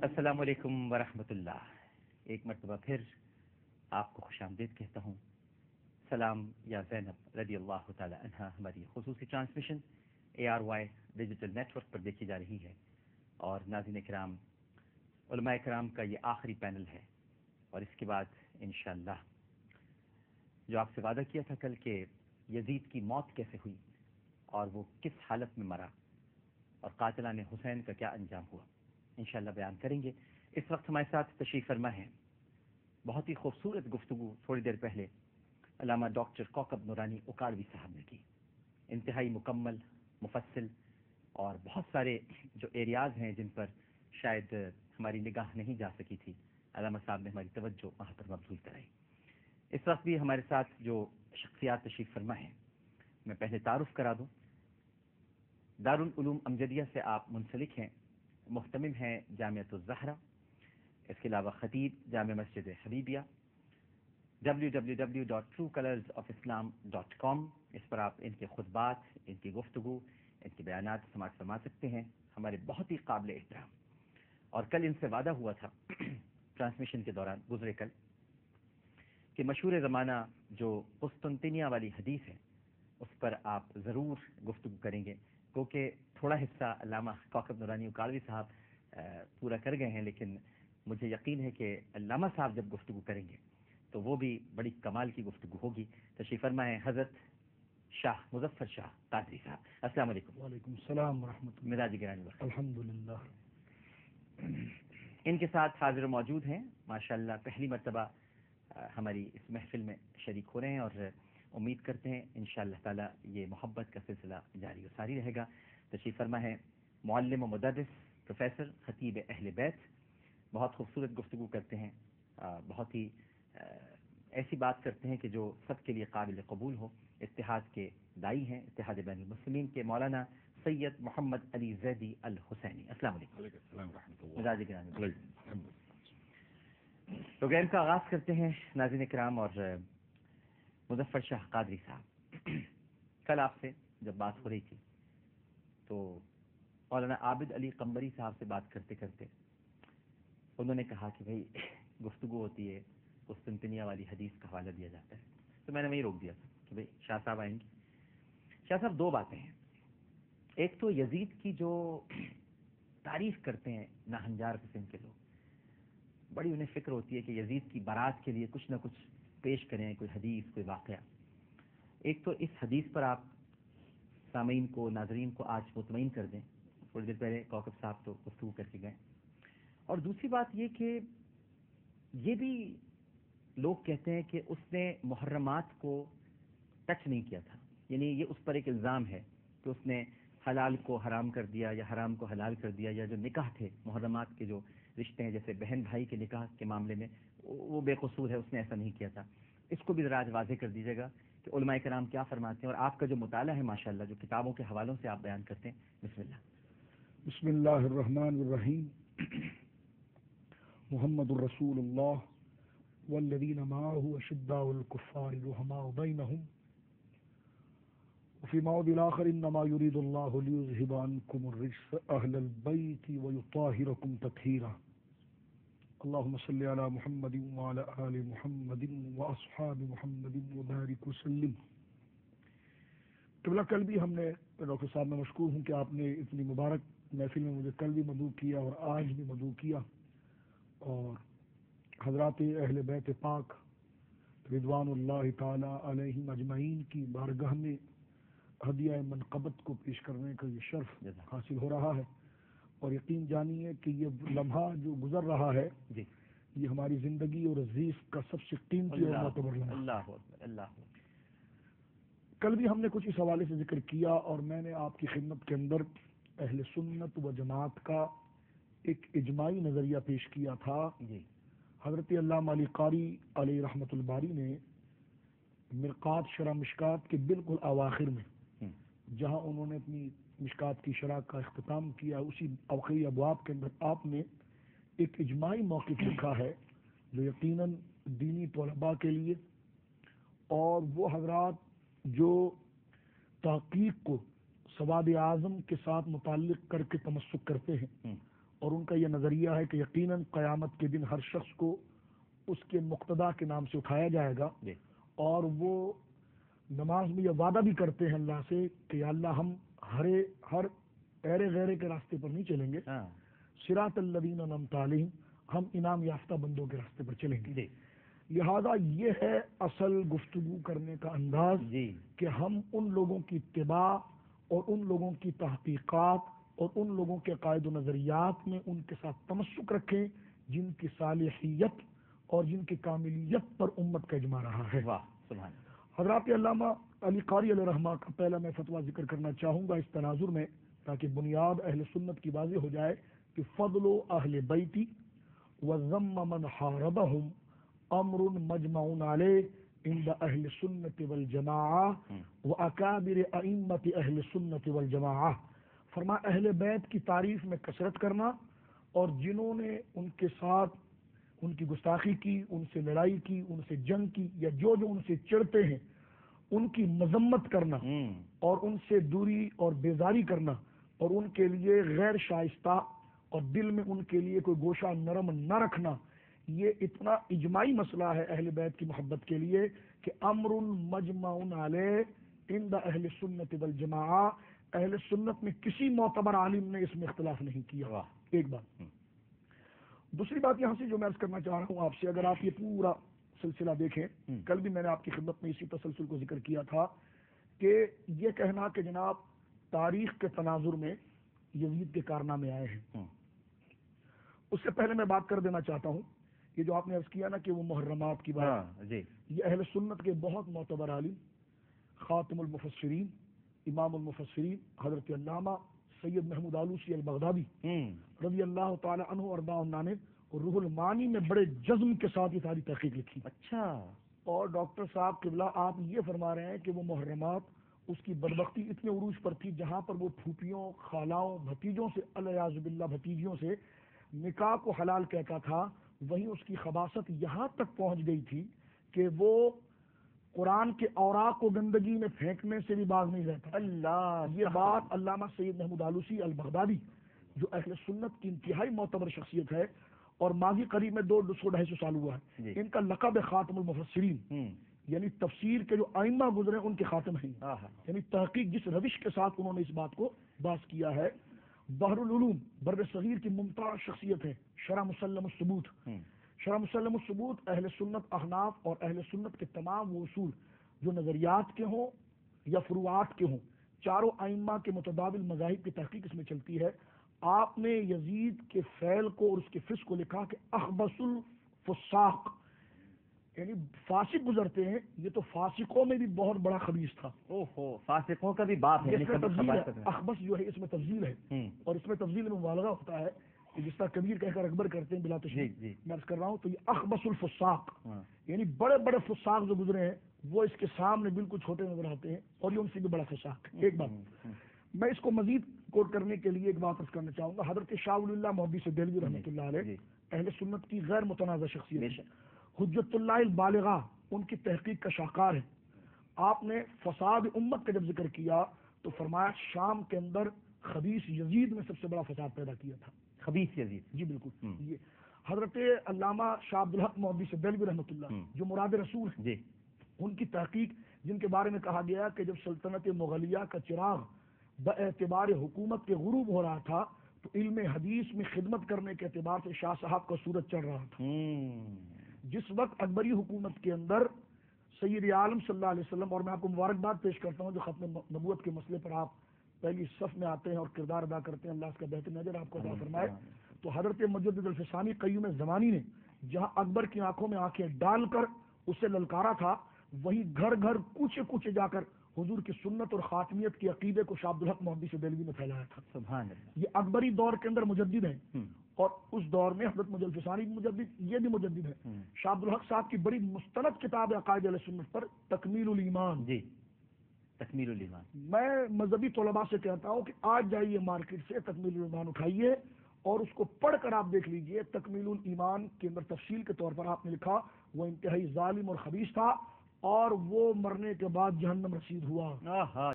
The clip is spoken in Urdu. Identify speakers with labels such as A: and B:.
A: السلام علیکم ورحمۃ اللہ. ایک مرتبہ پھر آپ کو خوش آمدید کہتا ہوں. سلام یا زینب رضی اللہ تعالی عنہا ہماری خصوصی transmission ARY digital network پر دیکھی جا رہی ہے، اور ناظرین کرام، علماء کرام کا یہ آخری پینل ہے، اور اس کے بعد انشاءاللہ جو آپ سے وعدہ کیا تھا کل کہ یزید کی موت کیسے ہوئی اور وہ کس حالت میں مرا اور قاتلان حسین کا کیا انجام ہوا، انشاءاللہ بیان کریں گے. اس وقت ہمارے ساتھ تشریف فرما ہے بہت ہی خوبصورت گفتگو تھوڑی دیر پہلے علامہ ڈاکٹر کوکب نورانی اکاڑوی صاحب نے کی. انتہائی مکمل، مفصل، اور بہت سارے جو ایریاز ہیں جن پر شاید ہماری نگاہ نہیں جا سکی تھی، علامہ صاحب نے ہماری توجہ وہاں پر مبذول کرائی. اس وقت بھی ہمارے ساتھ جو شخصیات تشریف فرما ہیں میں پہلے تعارف کرا دوں. دارالعلوم امجدیہ سے آپ منسلک ہیں، محتمم ہیں جامعۃ الزہرا، اس کے علاوہ خطیب جامع مسجد حبیبیہ. www.truecolorsofislam.com، اس پر آپ ان کے خطبات، ان کی گفتگو، ان کے بیانات سماعت فرما سکتے ہیں. ہمارے بہت ہی قابل احترام، اور کل ان سے وعدہ ہوا تھا ٹرانسمیشن کے دوران گزرے کل کہ مشہور زمانہ جو قسطنطنیہ والی حدیث ہے اس پر آپ ضرور گفتگو کریں گے، کیونکہ تھوڑا حصہ علامہ کوکب نورانی اکاڑوی صاحب پورا کر گئے ہیں، لیکن مجھے یقین ہے کہ علامہ صاحب جب گفتگو کریں گے تو وہ بھی بڑی کمال کی گفتگو ہوگی. تشریف فرما ہے حضرت شاہ مظفر شاہ قادری صاحب. السلام علیکم.
B: وعلیکم السلام ورحمۃ اللہ.
A: مزاج گرامی وقت.
B: الحمدللہ.
A: ان کے ساتھ حاضر و موجود ہیں ماشاءاللہ، پہلی مرتبہ ہماری اس محفل میں شریک ہو رہے ہیں، اور امید کرتے ہیں انشاءاللہ تعالی یہ محبت کا سلسلہ جاری و ساری رہے گا. تشریف فرما ہے معلم و مدرس پروفیسر خطیب اہل بیت. بہت خوبصورت گفتگو کرتے ہیں، بہت ہی ایسی بات کرتے ہیں کہ جو سب کے لیے قابل قبول ہو. اتحاد کے دائی ہیں، اتحاد بین المسلمین کے مولانا سید محمد علی زیدی الحسینی. السلام علیکم. مزاج گرامی. پروگرام کا آغاز کرتے ہیں ناظرین کرام، اور مظفر شاہ قادری صاحب، کل آپ سے جب بات ہو رہی تھی تو مولانا عابد علی قمبری صاحب سے بات کرتے کرتے انہوں نے کہا کہ بھئی گفتگو ہوتی ہے، قسطنطنیہ والی حدیث کا حوالہ دیا جاتا ہے، تو میں نے وہی روک دیا تھا کہ بھئی شاہ صاحب آئیں گے. شاہ صاحب دو باتیں ہیں، ایک تو یزید کی جو تعریف کرتے ہیں ناہنجار قسم کے لوگ، بڑی انہیں فکر ہوتی ہے کہ یزید کی بارات کے لیے کچھ نہ کچھ پیش کریں، کوئی حدیث، کوئی واقعہ. ایک تو اس حدیث پر آپ سامعین کو، ناظرین کو آج مطمئن کر دیں. تھوڑی دیر پہلے کوکب صاحب تو گفتگو کر کے گئے. اور دوسری بات یہ کہ یہ بھی لوگ کہتے ہیں کہ اس نے محرمات کو ٹچ نہیں کیا تھا، یعنی یہ اس پر ایک الزام ہے کہ اس نے حلال کو حرام کر دیا یا حرام کو حلال کر دیا، یا جو نکاح تھے، محرمات کے جو رشتے ہیں جیسے بہن بھائی کے نکاح کے معاملے میں وہ بے قصور ہے، اس نے ایسا نہیں کیا تھا. اس کو بھی ذرا آج واضح کر دیجیے گا کہ علماء کرام کیا فرماتے ہیں، اور آپ کا جو مطالعہ ہے ماشاءاللہ، جو کتابوں کے حوالوں سے آپ بیان کرتے ہیں. بسم اللہ.
B: بسم اللہ الرحمن الرحیم. محمد الرسول اللہ والذین معه اشداء الکفار رحماء بینہم وفی موضع آخر انما یرید اللہ لیذہب عنکم الرجس اہل البیت ویطہرکم تطہیرا. اللہم صلی علی محمد وعلی آل محمد واصحاب محمد وبارک وسلم. قبلہ کل بھی ہم نے ڈاکٹر صاحب، میں مشکور ہوں کہ آپ نے اتنی مبارک محفل میں مجھے کل بھی مدعو کیا اور آج بھی مدعو کیا، اور حضرات اہل بیت پاک رضوان اللہ تعالی علیہم اجمعین کی بارگاہ میں ہدیہ منقبت کو پیش کرنے کا یہ شرف حاصل ہو رہا ہے. اور یقین جانیے کہ یہ لمحہ جو گزر رہا ہے یہ ہماری زندگی اور عزیز کا سب سے قیمتی اور معتبر لمحہ. کل بھی ہم نے کچھ اس حوالے سے ذکر کیا، اور میں نے آپ کی خدمت کے اندر اہل سنت و جماعت کا ایک اجماعی نظریہ پیش کیا تھا. حضرت علامہ علی قاری علیہ رحمۃ الباری نے مرقات شرح مشکات کے بالکل اواخر میں، جہاں انہوں نے اپنی مشکات کی شرح کا اختتام کیا، اسی آخری ابواب کے اندر آپ نے ایک اجماعی موقف لکھا ہے جو یقیناً دینی طلباء کے لیے اور وہ حضرات جو تحقیق کو سواد اعظم کے ساتھ متعلق کر کے تمسک کرتے ہیں، اور ان کا یہ نظریہ ہے کہ یقیناً قیامت کے دن ہر شخص کو اس کے مقتدا کے نام سے اٹھایا جائے گا، اور وہ نماز میں یہ وعدہ بھی کرتے ہیں اللہ سے کہ یا اللہ ہم ہر ایرے غیرے کے راستے پر نہیں چلیں گے، صراط الذین انعمت علیہم، ہم انعام یافتہ بندوں کے راستے پر چلیں گے۔ لہذا یہ ہے اصل گفتگو کرنے کا انداز کہ ہم ان لوگوں کی اتباع اور ان لوگوں کی تحقیقات اور ان لوگوں کے عقائد و نظریات میں ان کے ساتھ تمسک رکھیں جن کی صالحیت اور جن کی کاملیت پر امت کا اجماع رہا ہے۔ حضرات علامہ علی قاری علیہ رحمہ کا پہلا میں فتویٰ ذکر کرنا چاہوں گا اس تناظر میں، تاکہ بنیاد اہل سنت کی واضح ہو جائے کہ فضل اہل بیتی وذم من حاربہم امر مجمع علیہ عند اہل سنت والجماعہ واکابر ائمۃ اہل سنت والجماعہ۔ فرما اہل بیت کی تعریف میں کثرت کرنا، اور جنہوں نے ان کے ساتھ ان کی گستاخی کی، ان سے لڑائی کی، ان سے جنگ کی، یا جو ان سے چڑھتے ہیں ان کی مذمت کرنا اور ان سے دوری اور بیزاری کرنا، اور ان کے لیے غیر شائستہ اور دل میں ان کے لیے کوئی گوشہ نرم نہ رکھنا، یہ اتنا اجماعی مسئلہ ہے اہل بیت کی محبت کے لیے کہ امر مجمع علیہ عند اہل سنت والجماعہ، اہل سنت میں کسی معتبر عالم نے اس میں اختلاف نہیں کیا۔ ایک بات۔ دوسری بات یہاں سے جو میں عرض کرنا چاہ رہا ہوں آپ سے، اگر آپ یہ پورا سلسلہ دیکھیں، کل بھی میں نے آپ کی خدمت میں اسی تسلسل کو ذکر کیا تھا کہ یہ کہنا کہ جناب تاریخ کے تناظر میں یزید کے کارنامے آئے ہیں، اس سے پہلے میں بات کر دینا چاہتا ہوں، یہ جو آپ نے عرض کیا نا کہ وہ محرمات کی بات، یہ اہل سنت کے بہت معتبر عالم خاتم المفسرین امام المفسرین حضرت علامہ سید محمود آلوسی البغدادی رضی اللہ تعالی عنہ وارضاہ نے روح المعانی میں بڑے جزم کے ساتھ یہ ساری تحقیق لکھی۔ اچھا۔ اور ڈاکٹر صاحب قبلہ آپ یہ فرما رہے ہیں کہ وہ محرمات اس کی بدبختی اتنے عروج پر تھی جہاں پر وہ پھوپھیوں، خالاؤں، بھتیجوں سے الیاذ باللہ بھتیجیوں سے نکاح کو حلال کہتا تھا، وہیں اس کی خباثت یہاں تک پہنچ گئی تھی کہ وہ قرآن کے اوراق کو گندگی میں پھینکنے سے بھی باز نہیں رہتا۔ اللہ، یہ بات علامہ سید محمود آلوسی البغدادی جو اہل سنت کی انتہائی معتبر شخصیت ہے، اور ماضی قریب میں 200-250 سال ہوا ہے، ان کا لقب ہے خاتم المفسرین، یعنی تفسیر کے جو ائمہ گزرے ان کے خاتم ہیں، یعنی تحقیق جس روش کے ساتھ انہوں نے اس بات کو باز کیا ہے۔ بحر العلوم بر صغیر کی ممتاز شخصیت ہے، شرح مسلم الثبوت، شرح مسلم الثبوت اہل سنت احناف اور اہل سنت کے تمام وہ اصول جو نظریات کے ہوں یا فروعات کے ہوں، چاروں ائمہ کے متبادل مذاہب کی تحقیق اس میں چلتی ہے۔ آپ نے یزید کے فعل کو اور اس کے فسق کو لکھا کہ اخبث الفساق، یعنی فاسق گزرتے ہیں، یہ تو فاسقوں میں بھی بہت بڑا خبیث تھا۔
A: فاسقوں کا بھی باپ ہے،
B: اخبث جو ہے اس میں تفضیل ہے، اور اس میں تفضیل میں مبالغہ ہوتا ہے کہ جس طرح کبیر کہہ کر اکبر کرتے ہیں بلا تشبیہ، میں عرض کر رہا ہوں تو یہ اخبث الفساق، یعنی بڑے بڑے فساق جو گزرے ہیں وہ اس کے سامنے بالکل چھوٹے نظر آتے ہیں، اور یہ ان سے بھی بڑا فساق۔ ایک بات میں اس کو مزید کوٹ کرنے کے لیے ایک بات عرض کرنا چاہوں گا، حضرت شاہ ولی اللہ محدث دہلوی رحمۃ اللہ علیہ اہل سنت کی غیر متنازع شخصیت، حجت اللہ البالغہ، ان کی تحقیق کا شاہکار ہے۔ آپ نے فساد امت کا جب ذکر کیا تو فرمایا شام کے اندر خبیث یزید نے سب سے بڑا فساد پیدا کیا تھا۔
A: خبیث یزید،
B: جی بالکل۔ یہ حضرت علامہ شاہ عبد الحق محدث دہلوی رحمۃ اللہ جو مراد رسول ہیں، ان کی تحقیق جن کے بارے میں کہا گیا کہ جب سلطنت مغلیہ کا چراغ باعتبار حکومت کے غروب ہو رہا تھا تو علم حدیث میں خدمت کرنے کے اعتبار سے شاہ صاحب کا سورج چڑھ رہا تھا۔ جس وقت اکبری حکومت کے اندر سید عالم صلی اللہ علیہ وسلم، اور میں آپ کو مبارکباد پیش کرتا ہوں جو ختم نبوت کے مسئلے پر آپ پہلی صف میں آتے ہیں اور کردار ادا کرتے ہیں، اللہ اس کا بہترین اجر آپ کو عطا فرمائے۔ تو حضرت مجدد الفسانی قیوم زمانی نے جہاں اکبر کی آنکھوں میں آنکھیں ڈال کر اسے للکارا تھا، وہی گھر گھر کوچے کوچے جا کر حضور کی سنت اور خاتمیت کے عقیدے کو شاہ عبد الحق محدث دہلوی نے پھیلایا تھا۔ سبحان اللہ۔ یہ اکبری دور کے اندر مجدد ہیں، اور اس دور میں حضرت مجدد الفسانی بھی مجدد، یہ بھی مجدد ہے۔ شاہ عبد الحق صاحب کی بڑی مستند کتاب ہے عقائد اہل سنت پر، تکمیل الایمان۔ جی، تکمیل الایمان۔ میں مذہبی طلباء سے کہتا ہوں کہ آج جائیے مارکیٹ سے تکمیل الایمان اٹھائیے اور اس کو پڑھ کر آپ دیکھ لیجئے۔ تکمیل الایمان کے اندر تفصیل کے طور پر آپ نے لکھا وہ انتہائی ظالم اور خبیث تھا، اور وہ مرنے کے بعد جہنم رسید ہوا۔